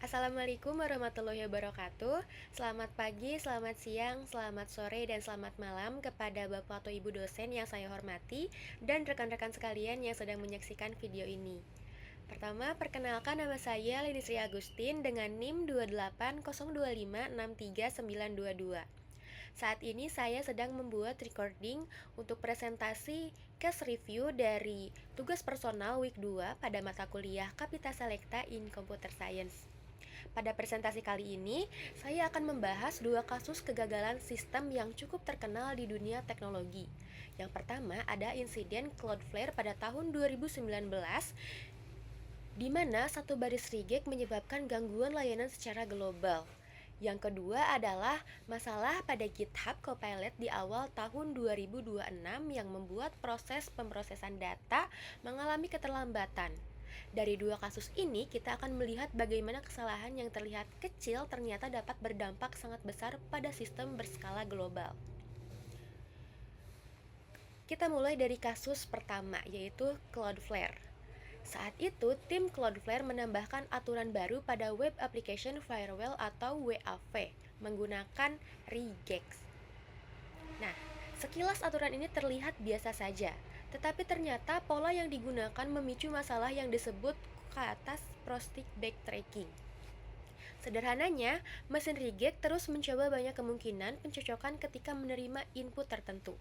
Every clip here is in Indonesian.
Assalamualaikum warahmatullahi wabarakatuh. Selamat pagi, selamat siang, selamat sore, dan selamat malam kepada Bapak atau Ibu dosen yang saya hormati dan rekan-rekan sekalian yang sedang menyaksikan video ini. Pertama, perkenalkan nama saya Leni Sri Agustin dengan NIM 280256392. Saat ini saya sedang membuat recording untuk presentasi case review dari tugas personal week 2 pada mata kuliah Kapita Selecta in Computer Science. Pada presentasi kali ini, saya akan membahas dua kasus kegagalan sistem yang cukup terkenal di dunia teknologi. Yang pertama ada insiden Cloudflare pada tahun 2019, di mana satu baris reject menyebabkan gangguan layanan secara global. Yang kedua adalah masalah pada GitHub Copilot di awal tahun 2026 yang membuat proses pemrosesan data mengalami keterlambatan. Dari dua kasus ini, kita akan melihat bagaimana kesalahan yang terlihat kecil ternyata dapat berdampak sangat besar pada sistem berskala global. Kita mulai dari kasus pertama, yaitu Cloudflare. Saat itu, tim Cloudflare menambahkan aturan baru pada Web Application Firewall atau WAF menggunakan regex. Nah, sekilas aturan ini terlihat biasa saja, tetapi ternyata pola yang digunakan memicu masalah yang disebut ke atas prostic backtracking. Sederhananya, mesin regex terus mencoba banyak kemungkinan pencocokan ketika menerima input tertentu.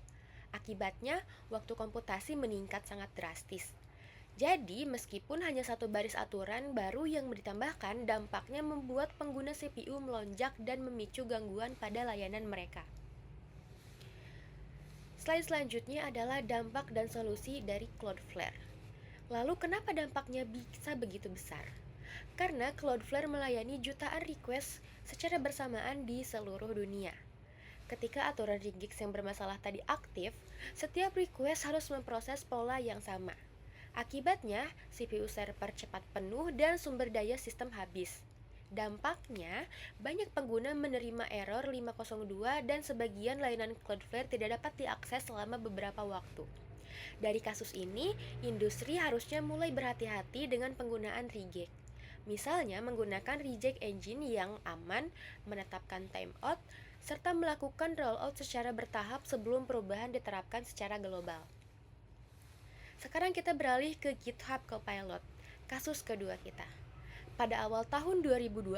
Akibatnya, waktu komputasi meningkat sangat drastis. Jadi, meskipun hanya satu baris aturan baru yang ditambahkan, dampaknya membuat pengguna CPU melonjak dan memicu gangguan pada layanan mereka. Slide selanjutnya adalah dampak dan solusi dari Cloudflare. Lalu kenapa dampaknya bisa begitu besar? Karena Cloudflare melayani jutaan request secara bersamaan di seluruh dunia. Ketika aturan regex yang bermasalah tadi aktif, setiap request harus memproses pola yang sama. Akibatnya, CPU server cepat penuh dan sumber daya sistem habis. Dampaknya, banyak pengguna menerima error 502 dan sebagian layanan Cloudflare tidak dapat diakses selama beberapa waktu. Dari kasus ini, industri harusnya mulai berhati-hati dengan penggunaan regex. Misalnya menggunakan reject engine yang aman, menetapkan timeout, serta melakukan rollout secara bertahap sebelum perubahan diterapkan secara global. Sekarang kita beralih ke GitHub Copilot, kasus kedua kita. Pada awal tahun 2026,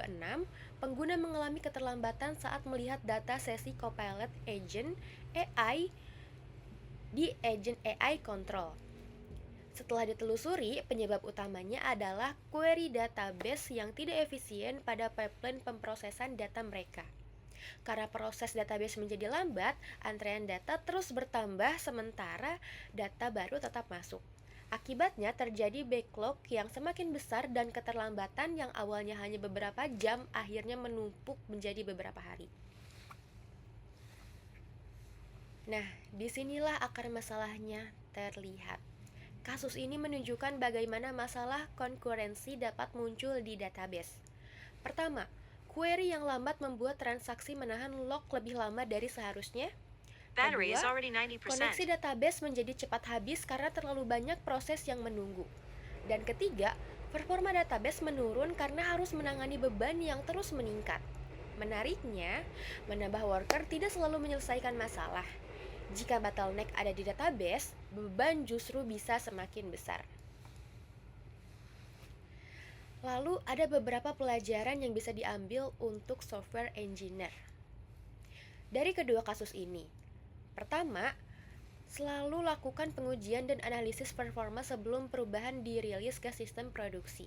pengguna mengalami keterlambatan saat melihat data sesi Copilot Agent AI di Agent AI Control. Setelah ditelusuri, penyebab utamanya adalah query database yang tidak efisien pada pipeline pemrosesan data mereka. Karena proses database menjadi lambat, antrean data terus bertambah sementara data baru tetap masuk. Akibatnya terjadi backlog yang semakin besar dan keterlambatan yang awalnya hanya beberapa jam akhirnya menumpuk menjadi beberapa hari. Nah, disinilah akar masalahnya terlihat. Kasus ini menunjukkan bagaimana masalah konkurensi dapat muncul di database. Pertama, query yang lambat membuat transaksi menahan lock lebih lama dari seharusnya. Kedua, koneksi database menjadi cepat habis karena terlalu banyak proses yang menunggu. Dan ketiga, performa database menurun karena harus menangani beban yang terus meningkat. Menariknya, menambah worker tidak selalu menyelesaikan masalah. Jika bottleneck ada di database, beban justru bisa semakin besar. Lalu ada beberapa pelajaran yang bisa diambil untuk software engineer dari kedua kasus ini. Pertama, selalu lakukan pengujian dan analisis performa sebelum perubahan dirilis ke sistem produksi.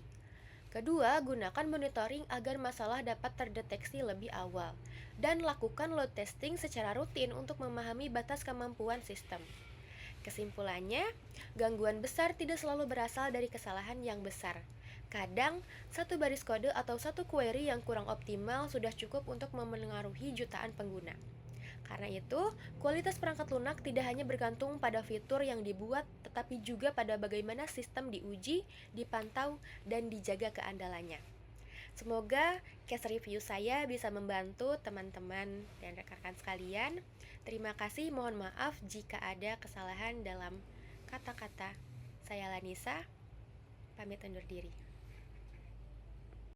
Kedua, gunakan monitoring agar masalah dapat terdeteksi lebih awal. Dan lakukan load testing secara rutin untuk memahami batas kemampuan sistem. Kesimpulannya, gangguan besar tidak selalu berasal dari kesalahan yang besar. Kadang, satu baris kode atau satu query yang kurang optimal sudah cukup untuk memengaruhi jutaan pengguna. Karena itu, kualitas perangkat lunak tidak hanya bergantung pada fitur yang dibuat, tetapi juga pada bagaimana sistem diuji, dipantau, dan dijaga keandalannya. Semoga case review saya bisa membantu teman-teman dan rekan-rekan sekalian. Terima kasih, mohon maaf jika ada kesalahan dalam kata-kata. Saya Lanisa, pamit undur diri.